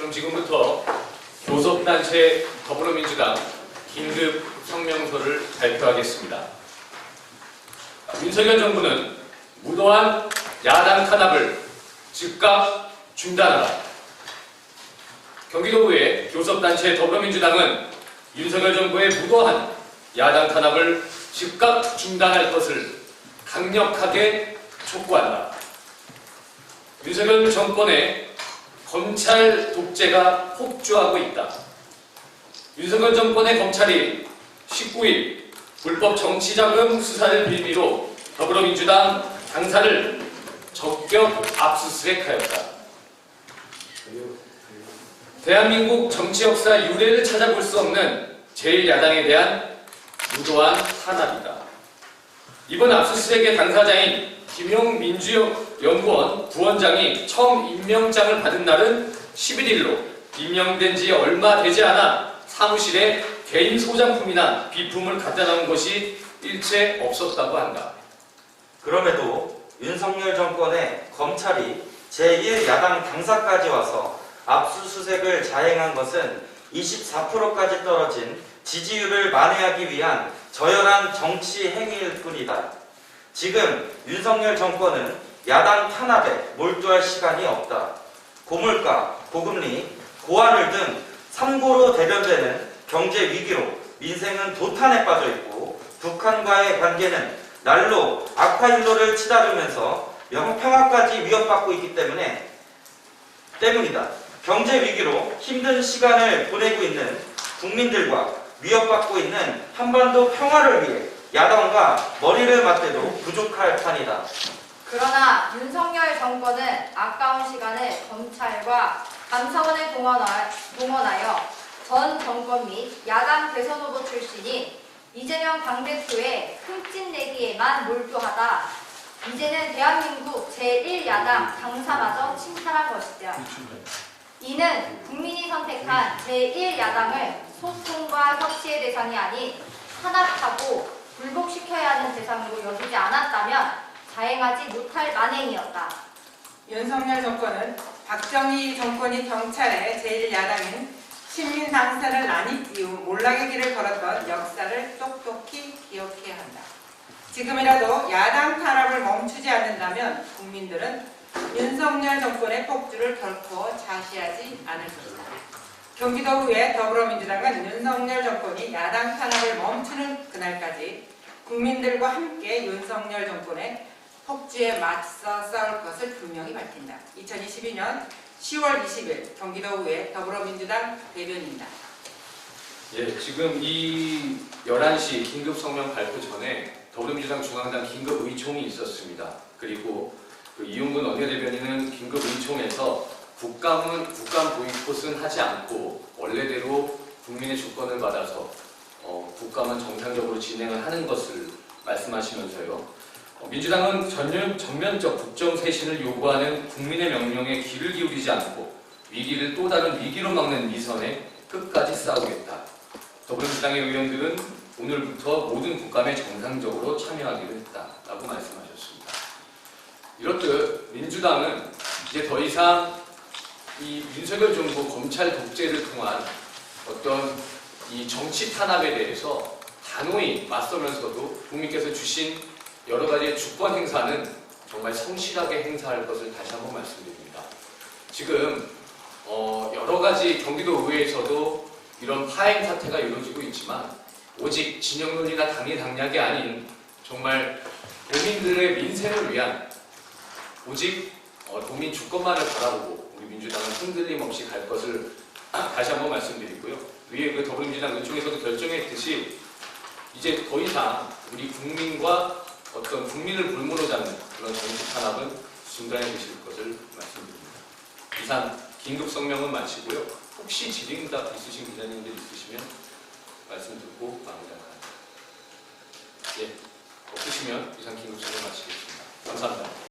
그럼 지금부터 교섭단체 더불어민주당 긴급 성명서를 발표하겠습니다. 윤석열 정부는 무도한 야당 탄압을 즉각 중단하라. 경기도의회 교섭단체 더불어민주당은 윤석열 정부의 무도한 야당 탄압을 즉각 중단할 것을 강력하게 촉구한다. 윤석열 정권의 검찰 독재가 폭주하고 있다. 윤석열 정권의 검찰이 19일 불법 정치자금 수사를 빌미로 더불어민주당 당사를 적격 압수수색하였다. 대한민국 정치 역사 유례를 찾아볼 수 없는 제1야당에 대한 무도한 탄압이다. 이번 압수수색의 당사자인 김용민주연구원 부원장이 처음 임명장을 받은 날은 11일로 임명된 지 얼마 되지 않아 사무실에 개인 소장품이나 비품을 갖다 놓은 것이 일체 없었다고 한다. 그럼에도 윤석열 정권의 검찰이 제1야당 당사까지 와서 압수수색을 자행한 것은 24%까지 떨어진 지지율을 만회하기 위한 저열한 정치 행위일 뿐이다. 지금 윤석열 정권은 야당 탄압에 몰두할 시간이 없다. 고물가, 고금리, 고환율 등 3고로 대변되는 경제 위기로 민생은 도탄에 빠져 있고 북한과의 관계는 날로 악화인도를 치달으면서 평화까지 위협받고 있기 때문이다. 경제 위기로 힘든 시간을 보내고 있는 국민들과 위협받고 있는 한반도 평화를 위해 야당과 머리를 맞대도 부족할 판이다. 그러나 윤석열 정권은 아까운 시간을 검찰과 감사원을 동원하여 전 정권 및 야당 대선 후보 출신인 이재명 당대표의 흠집내기에만 몰두하다 이제는 대한민국 제1야당 당사마저 침탈한 것이다. 이는 국민이 선택한 제1야당을 소통과 협치의 대상이 아닌 탄압하고 굴복시켜야 하는 대상으로 여기지 않았다면 자행하지 못할 만행이었다. 윤석열 정권은 박정희 정권이 경찰의 제1야당인 시민 당사를 나뉘 이후 몰락의 길을 걸었던 역사를 똑똑히 기억해야 한다. 지금이라도 야당 탄압을 멈추지 않는다면 국민들은 윤석열 정권의 폭주를 결코 자시하지 않을 것이다. 경기도의회 더불어민주당은 윤석열 정권이 야당 탄압을 멈추는 그날까지 국민들과 함께 윤석열 정권의 폭주에 맞서 싸울 것을 분명히 밝힌다. 2022년 10월 20일 경기도의회 더불어민주당 대변입니다. 예, 지금 이 11시 긴급 성명 발표 전에 더불어민주당 중앙당 긴급 의총이 있었습니다. 그리고 이용근 원내대변인은 긴급 의총에서 국감 보이콧은 하지 않고 원래대로 국민의 주권을 받아서 국감은 정상적으로 진행을 하는 것을 말씀하시면서요. 민주당은 전면적 국정쇄신을 요구하는 국민의 명령에 귀를 기울이지 않고 위기를 또 다른 위기로 막는 미선에 끝까지 싸우겠다. 더불어민주당의 의원들은 오늘부터 모든 국감에 정상적으로 참여하기로 했다라고 말씀하셨습니다. 이렇듯 민주당은 이제 더 이상 이 윤석열 정부 검찰 독재를 통한 어떤 이 정치 탄압에 대해서 단호히 맞서면서도 국민께서 주신 여러 가지의 주권 행사는 정말 성실하게 행사할 것을 다시 한번 말씀드립니다. 지금 여러 가지 경기도 의회에서도 이런 파행 사태가 이루어지고 있지만 오직 진영 논리나 당리 당략이 아닌 정말 도민들의 민생을 위한 오직 도민 주권만을 바라보고 우리 민주당은 흔들림 없이 갈 것을 다시 한번 말씀드리고요. 위에 그 더불어민주당 의총에서도 결정했듯이 이제 더 이상 우리 국민과 어떤 국민을 볼모로 잡는 그런 정치 탄압은 중단해 주실 것을 말씀드립니다. 이상 긴급 성명은 마치고요. 혹시 질의응답 있으신 기자님들 있으시면 말씀 듣고 마무리하겠습니다. 예, 없으시면 이상 긴급 성명 마치겠습니다. 감사합니다.